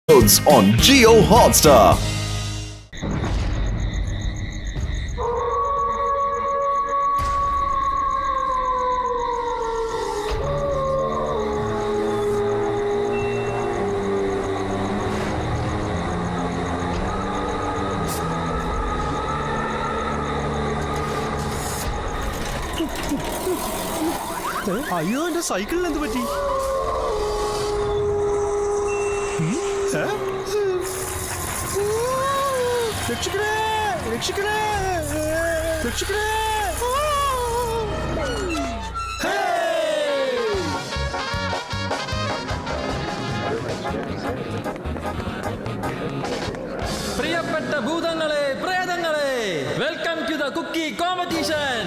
on Jio Hotstar. അയ്യോ എന്റെ സൈക്കിളിന് എന്ത് പറ്റി? രക്ഷിക്കണേ രക്ഷിക്കണേ രക്ഷിക്കണേ! പ്രിയപ്പെട്ട ഭൂതങ്ങളെ പ്രേതങ്ങളെ, welcome to the cookie competition.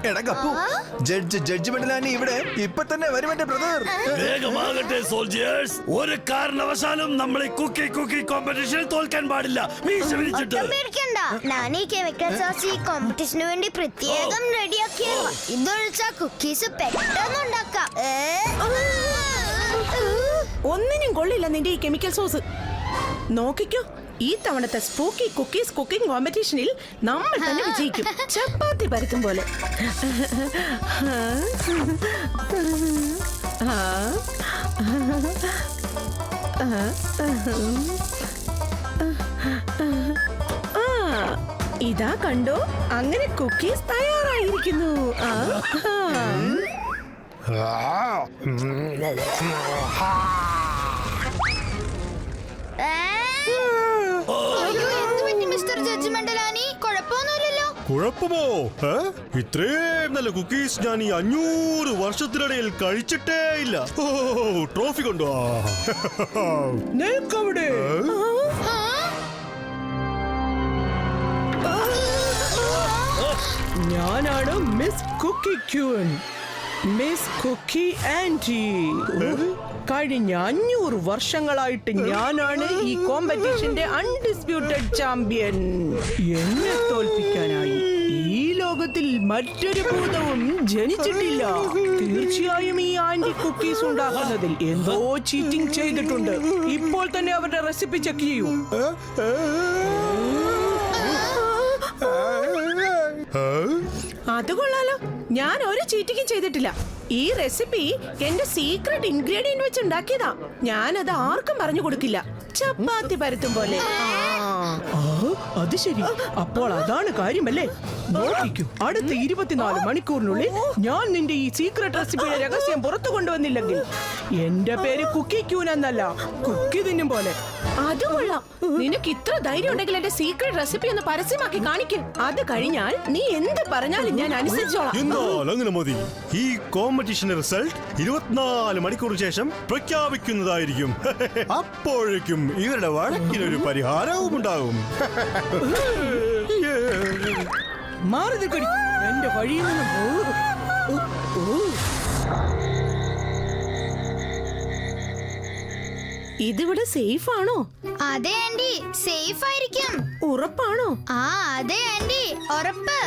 എടാ കപ്പു, ജഡ്ജ്മെന്റിലാണ് ഇവിടെ. ഇപ്പൊ തന്നെ വരും എന്റെ ബ്രദർ. വേഗമാകട്ടെ സോൾജിയേഴ്സ്, ഒരു കാരണവശാലും നമ്മൾ ഈ കുക്കി കോമ്പറ്റീഷനിൽ തോൽക്കാൻ പാടില്ല. മീശ വിരിച്ചിട്ട് കോമ്പറ്റീഷന് വേണ്ടി പ്രത്യേകം റെഡിയാക്കിയത്. ഇതൊഴിച്ച കുക്കീസ് പെട്ടെന്ന് ഉണ്ടാക്കാം. ഒന്നിനും കൊള്ളില്ല നിന്റെ ഈ കെമിക്കൽ സോസ്. നോക്കിക്കോ, ഈ തവണത്തെ സ്പൂക്കി കുക്കീസ് കുക്കിംഗ് കോമ്പറ്റീഷനിൽ നമ്മൾ തന്നെ വിജയിക്കും. ചപ്പാത്തി പരത്തും പോലെ. ഇതാ കണ്ടോ, അങ്ങനെ കുക്കീസ് തയ്യാറായിരിക്കുന്നു. കുഴപ്പമോ? ഇത്രയും നല്ല കുക്കീസ് ഞാൻ ഈ 500 വർഷത്തിനിടയിൽ കഴിച്ചിട്ടേ ഇല്ല. ട്രോഫി കൊണ്ടോ? നിൽക്കവിടെ. ഞാനാണ് miss cookie queen, miss cookie aunty. കഴിഞ്ഞ 500 വർഷങ്ങളായിട്ട് ഞാനാണ് ഈ കോമ്പറ്റീഷന്റെ അൺഡിസ്പ്യൂട്ടഡ് ചാമ്പ്യൻ. എന്നെ തോൽപ്പിക്കാനായി ഈ ലോകത്തിൽ മറ്റൊരു ഭൂതവും ജനിച്ചിട്ടില്ല. തീർച്ചയായും ഈ ആന്റി കുക്കീസ് ഉണ്ടാക്കുന്നതിൽ എന്തോ ചീറ്റിംഗ് ചെയ്തിട്ടുണ്ട്. ഇപ്പോൾ തന്നെ അവരുടെ റെസിപ്പി ചെക്ക് ചെയ്യൂ. അത് കൊള്ളാലോ, ഞാൻ ഒരു ചീറ്റിംഗും ചെയ്തിട്ടില്ല. ഈ റെസിപ്പി എന്റെ സീക്രട്ട് ഇൻഗ്രീഡിയന്റ് വെച്ച് ഉണ്ടാക്കിയതാ. ഞാനത് ആർക്കും പറഞ്ഞു കൊടുക്കില്ല. ചപ്പാത്തി പരത്തും പോലെ. അത് ശരി, അപ്പോൾ അതാണ് കാര്യമല്ലേ? നോക്കിക്കൂ, അടുത്ത 24 മണിക്കൂറിനുള്ളിൽ ഞാൻ നിന്റെ ഈ സീക്രട്ട് റെസിപ്പിയുടെ രഹസ്യം പുറത്തു കൊണ്ടുവന്നില്ലെങ്കിൽ എന്റെ പേര് കുക്കി ക്യൂൻ എന്നല്ല, കുക്കി തിന്നും പോലെ. അത് കൊള്ളാം. നിനക്ക് ഇത്ര ധൈര്യം ഉണ്ടെങ്കിൽ എന്റെ സീക്രട്ട് റെസിപ്പി ഒന്ന് പരസ്യമാക്കി കാണിക്കും. അത് കഴിഞ്ഞാൽ നീ എന്ത് പറഞ്ഞാലും ഞാൻ അനുസരിച്ചോളാം. എന്നാൽ അങ്ങനെ മതി. ഈ കോമ്പറ്റീഷന്റെ റിസൾട്ട് 24 മണിക്കൂറിന് ശേഷം പ്രഖ്യാപിക്കുന്നതായിരിക്കും. അപ്പോഴേക്കും ഇവരുടെ വഴക്കിനൊരു പരിഹാരവും ഉണ്ടാകും. മാറി നിൽക്കടി, എന്റെ വഴിയിൽ നിന്ന്. ഇതിവിടെ സേഫ് ആണോ? അതെ ആന്റി, സേഫ് ആയിരിക്കും. ഉറപ്പാണോ? അതെ ആന്റി, ഉറപ്പ്.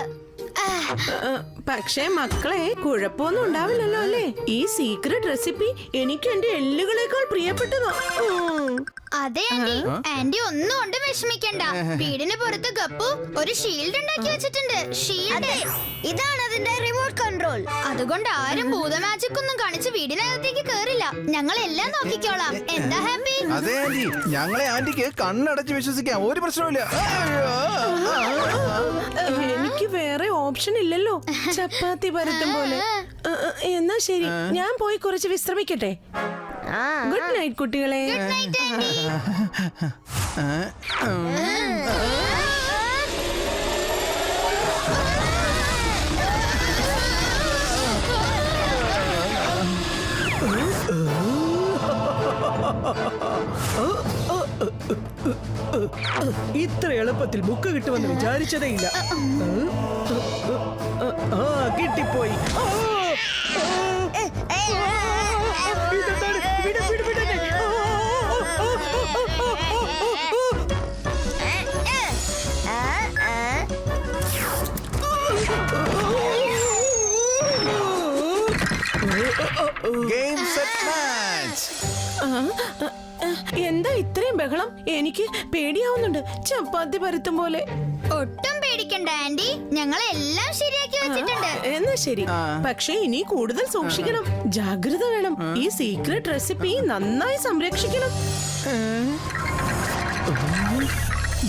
പക്ഷേ മക്കളെ, കുഴപ്പമൊന്നും ഉണ്ടാവില്ലല്ലോ അല്ലേ? ഈ സീക്രട്ട് റെസിപ്പി എനിക്ക് എന്റെ എല്ലുകളേക്കാൾ പ്രിയപ്പെട്ടതാ. അതെ ആന്റി, ആന്റി ഒന്നും കൊണ്ട് വിഷമിക്കണ്ട. വീടിന് പുറത്ത് ഗപ്പു ഒരു ഷീൽഡ് ഉണ്ടാക്കി വെച്ചിട്ടുണ്ട്. ഷീൽഡ് ഇതാണ് അതിന്റെ റിമോട്ട് കൺട്രോൾ. അതുകൊണ്ട് ആരും ഭൂത മാജിക് ഒന്നും കാണിച്ച് വീടിനകത്തേക്ക് കേറില്ല. ഞങ്ങൾ എല്ലാം നോക്കിക്കോളാം. എന്താ ഹാപ്പി? അതെ ആന്റി, ഞങ്ങളെ ആന്റിക്ക് കണ്ണടച്ച് വിശ്വസിക്കാം, ഒരു പ്രശ്നവുമില്ല. എനിക്ക് വേറെ ഓപ്ഷൻ ഇല്ലല്ലോ, ചപ്പാത്തി പരത്തും പോലെ. എന്നാ ശരി, ഞാൻ പോയി കുറച്ച് വിശ്രമിക്കട്ടെ. ഗുഡ് നൈറ്റ് കുട്ടികളെ. Good night aunty. ഇത്ര എളുപ്പത്തിൽ ബുക്ക് കിട്ടുമെന്ന് വിചാരിച്ചതേ ഇല്ല. കിട്ടിപ്പോയി. Game set match. എന്താ ഇത്രയും ബഹളം? എനിക്ക് പേടിയാവുന്നുണ്ട്, ചപ്പാത്തി പരത്തും പോലെ. ഒട്ടും പേടിക്കണ്ട ആന്റി, ഞങ്ങളെല്ലാം ശരിയാക്കി വെച്ചിട്ടുണ്ട്. എന്നാ ശരി, പക്ഷേ ഇനി കൂടുതൽ സൂക്ഷിക്കണം, ജാഗ്രത വേണം. ഈ സീക്രട്ട് റെസിപ്പി നന്നായി സംരക്ഷിക്കണം.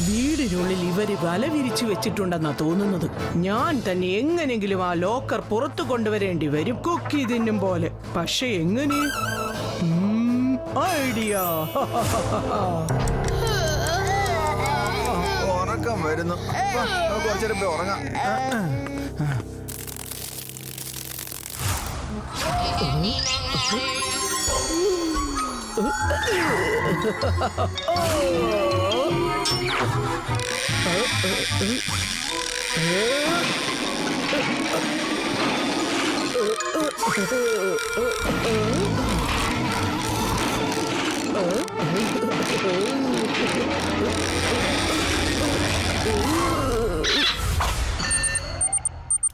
വീടിനുള്ളിൽ ഇവര് വല വിരിച്ചു വെച്ചിട്ടുണ്ടെന്നാ തോന്നുന്നത്. ഞാൻ തന്നെ എങ്ങനെങ്കിലും ആ ലോക്കർ പുറത്തു കൊണ്ടുവരേണ്ടി വരും, കുക്കി തിന്നും പോലെ. പക്ഷെ എങ്ങനെ? ഐഡിയ. ഉറക്കം വരുന്നു, കുറച്ചേരം പോയി ഉറങ്ങാം.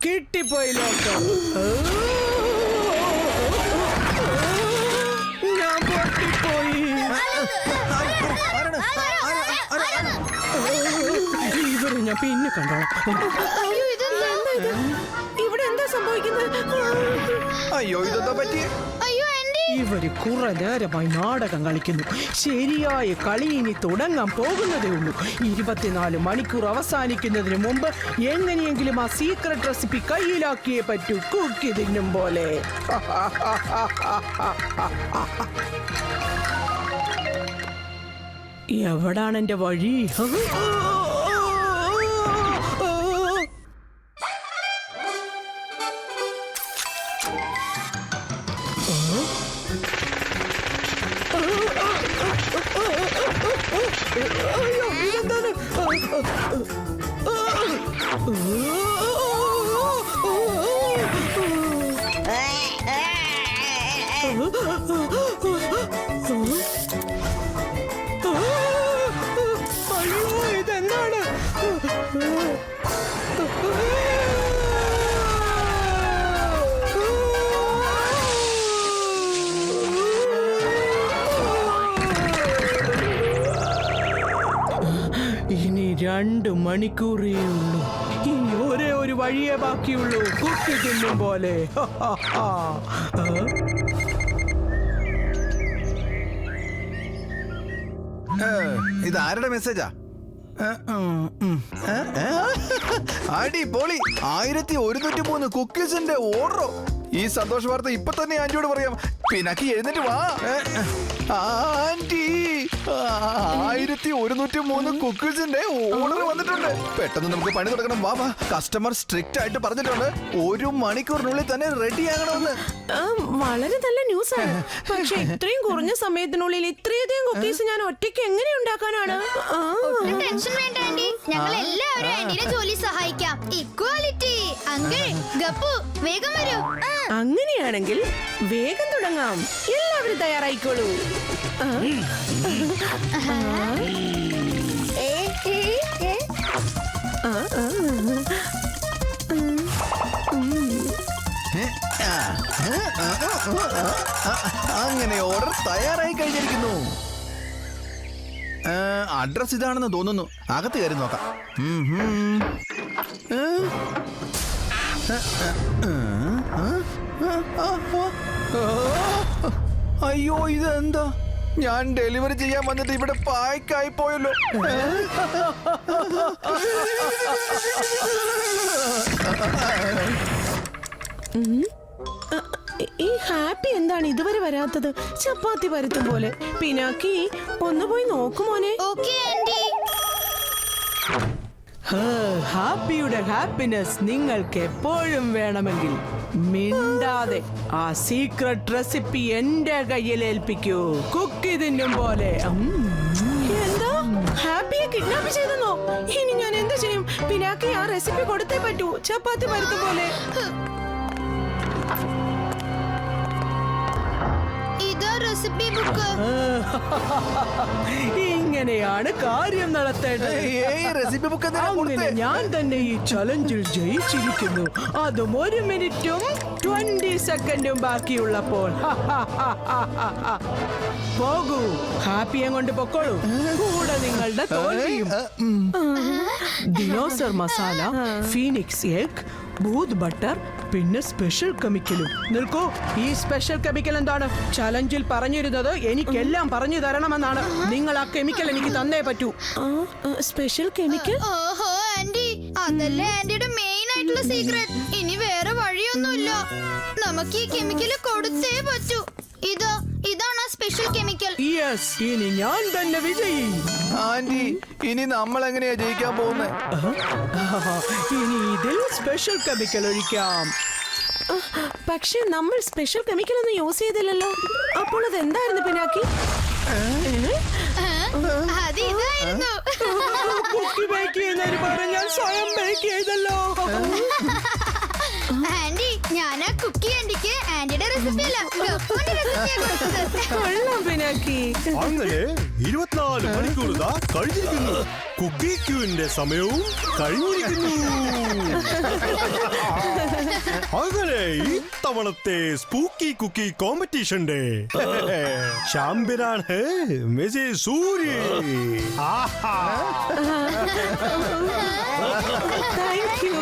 കിട്ടിപ്പോയി ലോക്കർ. ഞാൻ പൊട്ടിപ്പോയി. ഇവരെ ഞാൻ പിന്നെ കണ്ടോളാം. അയ്യോ, ഇതെന്താ? ഇവിടെ എന്താ സംഭവിക്കുന്നത്? അയ്യോ, ഇതെന്താ പറ്റിയേ? അയ്യോ ആന്റി, ഇവര് കുറെ നേരമായി നാടകം കളിക്കുന്നു. ശരിയായ കളി ഇനി തുടങ്ങാൻ പോകുന്നതേ ഉള്ളൂ. 24 മണിക്കൂർ അവസാനിക്കുന്നതിന് മുമ്പ് എങ്ങനെയെങ്കിലും ആ സീക്രട്ട് റെസിപ്പി കയ്യിലാക്കിയേ പറ്റൂ, കുക്കി തിന്നും പോലെ. എവിടാണ് എന്റെ വഴി? അയ്യോ, ഇതെന്താണ്? അയ്യോ, ഇതെന്താണ്? ഇനി 2 മണിക്കൂറേ ഉള്ളൂ. ഇനി ഒരേ ഒരു വഴിയേ ബാക്കിയുള്ളൂ, കുക്കി തിന്നും പോലെ. ഇത് ആരുടെ മെസ്സേജാ? അടിപൊളി, 1103 കുക്കീസിന്റെ ഓർഡറോ? ഈ സന്തോഷ വാർത്ത ഇപ്പൊ തന്നെ ആന്റിയോട് പറയാം. പിന്നാക്കി എഴുന്നേറ്റ് വാ ആന്റി. 1103 കുക്കീസിന്റെ ഓർഡർ വന്നിട്ടുണ്ട്. പെട്ടെന്ന് നമുക്ക് പണി തുടങ്ങണം. വാ വാ, കസ്റ്റമർ സ്ട്രിക്റ്റ് ആയിട്ട് പറഞ്ഞിട്ടുണ്ട് 1 മണിക്കൂറിനുള്ളിൽ തന്നെ റെഡി ആകണമെന്ന്. വളരെ നല്ല ന്യൂസ് ആണ്. പക്ഷെ ഇത്രയും കുറഞ്ഞ സമയത്തിനുള്ളിൽ ഇത്രയധികം കുക്കീസ് ഞാൻ ഒറ്റയ്ക്ക് എങ്ങനെ ഉണ്ടാക്കാനാണ്? ഒട്ടും ടെൻഷൻ വേണ്ട ആന്റി, ഞങ്ങൾ എല്ലാവരും ആന്റിനെ ജോലി സഹായിക്കാം. ഇക്വാലിറ്റി. അങ്കിൾ, ഗപ്പു, വേഗം വരൂ. അങ്ങനെയാണെങ്കിൽ വേഗം തുടങ്ങാം. എല്ലാവരും തയ്യാറായിക്കോളൂ. അങ്ങനെ ഓർഡർ തയ്യാറായി കഴിഞ്ഞിരിക്കുന്നു. അഡ്രസ് ഇതാണെന്ന് തോന്നുന്നു. അകത്ത് കയറി നോക്കാം. അയ്യോ, ഇതെന്താ? ഞാൻ ഡെലിവറി ചെയ്യാൻ വന്നിട്ട് ഇവിടെ പായ്ക്കായി പോയല്ലോ. ഈ ഹാപ്പി എന്താണ് ഇതുവരെ വരാത്തത്? ചപ്പാത്തി പരത്തും പോലെ. പിനാക്കി, ഒന്ന് പോയി നോക്കുമോനെ. Okay aunty. ഹാപ്പിയുടെ ഹാപ്പിനെസ് നിങ്ങൾക്ക് എപ്പോഴും വേണമെങ്കിൽ മിണ്ടാതെ ആ സീക്രട്ട് റെസിപ്പി എന്റെ കയ്യിൽ ഏൽപ്പിക്കൂ, കുക്കി തിന്നും പോലെ. എന്താ? ഹാപ്പിയെ കിഡ്നാപ്പ് ചെയ്തെന്നോ? ഇനി ഞാൻ എന്ത് ചെയ്യും? പിനാക്കി ആ റെസിപ്പി കൊടുത്തേ പറ്റൂ, ചപ്പാത്തി പരത്തും പോലെ. ഇതാ റെസിപ്പി ബുക്ക്. ഇങ്ങനെയാണ് കാര്യം നടത്തേണ്ടത്. റെസിപ്പി ബുക്ക് അങ്ങനെ ഞാൻ തന്നെ ഈ ചലഞ്ചിൽ ജയിച്ചിരിക്കുന്നു. അതും 1 മിനിറ്റും 20 സെക്കൻഡും ബാക്കിയുള്ളപ്പോൾ പോകൂ, ഹാപ്പിയെ കൊണ്ട് പൊക്കോളൂ. കൂടെ നിങ്ങളുടെ തോൽവിയും. Dinosaur masala, phoenix egg, bhoot butter, പിന്നെ സ്പെഷ്യൽ കെമിക്കലും. നിൽക്കൂ, ഈ സ്പെഷ്യൽ കെമിക്കൽ എന്താണ്? ചലഞ്ചിൽ പറഞ്ഞിരുന്നത് എനിക്കെല്ലാം പറഞ്ഞു തരണമെന്നാണ്. നിങ്ങൾ ആ കെമിക്കൽ എനിക്ക് തന്നേ പറ്റൂ. Special chemical? ഓഹോ ആന്റി, അതല്ലേ ആന്റിയുടെ മെയിൻ ആയിട്ടുള്ള സീക്രട്ട്. ഇനി വേറെ വഴിയൊന്നുമില്ല. നമുക്ക് ഈ കെമിക്കൽ കൊടുത്തേ പറ്റൂ. ഇതാണ് സ്പെഷ്യൽ കെമിക്കൽ. യെസ്, ഇനി ഞാൻ തന്നെ വിജയി. ആന്റി, ഇനി നമ്മൾ എങ്ങനെയാ ജയിക്കാൻ പോകുന്നത്? ഇനി ഇതിൽ സ്പെഷ്യൽ കെമിക്കൽ ഒഴിക്കാം. പക്ഷെ നമ്മൾ സ്പെഷ്യൽ കെമിക്കൽ ഒന്നും യൂസ് ചെയ്തില്ലല്ലോ. അപ്പോൾ അത് എന്തായിരുന്നു പിനാക്കി? അത് ഇതായിരുന്നു. കുക്കി ബേക്ക് ചെയ്യുന്നതിന് പകരം ഞാൻ സ്വയം ബേക്ക് ചെയ്തല്ലോ. ആന്റി, ഞാൻ ആ കുക്കി ആന്റിക്ക് ആന്റിയുടെ റെസിപ്പി അല്ല ഗപ്പുവിന്റെ റെസിപ്പിയാ കൊടുത്തത്. കൊള്ളാം പിനാക്കി. അങ്ങനെ 24 മണിക്കൂർ ഇതാ കഴിഞ്ഞിരിക്കുന്നു. കുക്കി ക്യൂവിന്റെ സമയവും കഴിഞ്ഞിരിക്കുന്നു. അങ്ങനെ ഈ തവണത്തെ സ്പൂക്കി കുക്കി കോമ്പറ്റീഷന്റെ ചാമ്പ്യനാണ് മിസസ് സൂര്യ. Thank U.